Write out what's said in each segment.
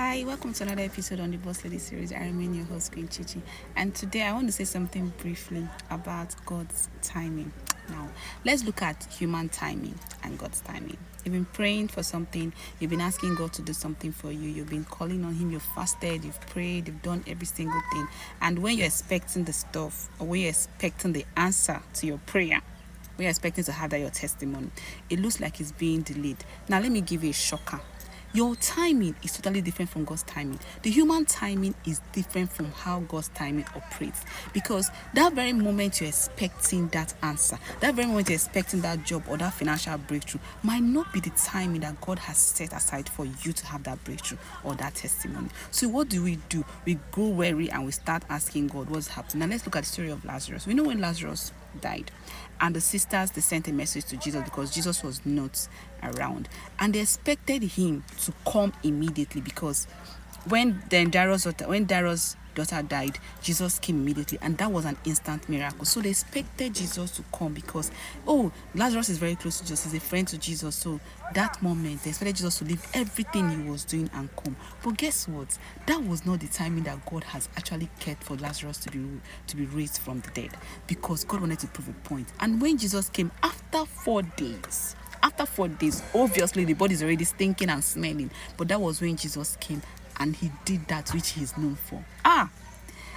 Hi, welcome to another episode on the Boss Lady series. I remain your host, Queen Chichi, and today I want to say something briefly about God's timing. Now, let's look at human timing and God's timing. You've been praying for something, you've been asking God to do something for you, you've been calling on Him, you've fasted, you've prayed, you've done every single thing. And when you're expecting the stuff, or when you're expecting the answer to your prayer, when you're expecting to have that your testimony, it looks like it's being delayed. Now, let me give you a shocker. Your timing is totally different from God's timing. The human timing is different from how God's timing operates. Because that very moment you're expecting that answer, that very moment you're expecting that job or that financial breakthrough, might not be the timing that God has set aside for you to have that breakthrough or that testimony. So what do? We grow weary and we start asking God what's happening. Now let's look at the story of Lazarus. We know when Lazarus died, and the sisters, they sent a message to Jesus because Jesus was not around, and they expected him to come immediately, because when Jairus' daughter died, Jesus came immediately, and that was an instant miracle. So they expected Jesus to come because, Lazarus is very close to Jesus, he's a friend to Jesus. So that moment they expected Jesus to leave everything he was doing and come. But guess what? That was not the timing that God has actually kept for Lazarus to be raised from the dead, because God wanted to prove a point. And when Jesus came after 4 days, obviously the body is already stinking and smelling, but that was when Jesus came and he did that which he is known for.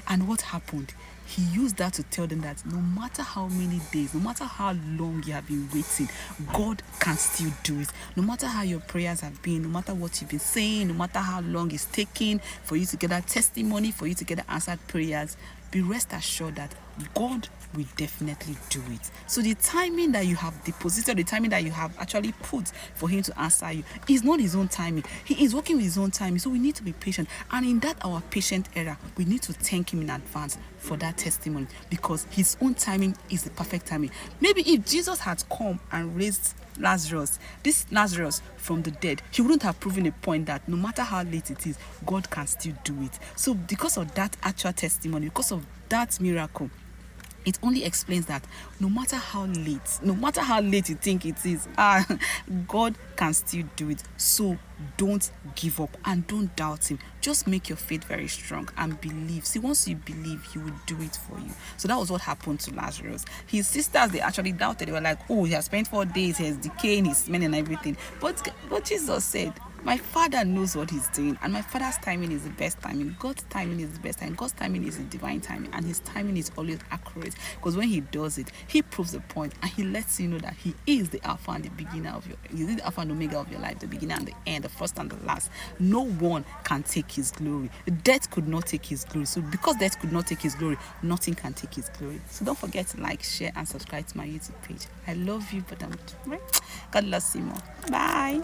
And what happened? He used that to tell them that no matter how many days, no matter how long you have been waiting, God can still do it. No matter how your prayers have been, no matter what you've been saying, no matter how long it's taking for you to get that testimony, for you to get the answered prayers, be rest assured that God will definitely do it. So the timing that you have deposited, the timing that you have actually put for him to answer you, is not his own timing. He is working with his own timing. So we need to be patient. And in that our patient era, we need to thank him in advance for that testimony, because his own timing is the perfect timing. Maybe if Jesus had come and raised Lazarus from the dead, he wouldn't have proven a point that no matter how late it is, God can still do it. So because of that actual testimony, because of that miracle, it only explains that no matter how late you think it is, God can still do it. So don't give up and don't doubt him. Just make your faith very strong and believe. See, once you believe, he will do it for you. So that was what happened to Lazarus. His sisters, they actually doubted. They were like, he has spent 4 days, he has decaying, he's smelling and everything. But Jesus said, my Father knows what he's doing, and my Father's timing is the best timing. God's timing is the best time. God's timing is the divine timing, and his timing is always accurate, because when he does it, he proves the point, and he lets you know that he is the Alpha and the beginner he is the Alpha and Omega of your life, the beginning and the end, the first and the last. No one can take his glory. Death could not take his glory. So because death could not take his glory, nothing can take his glory. So don't forget to like, share, and subscribe to my YouTube page. I love you, but God loves you more. Bye.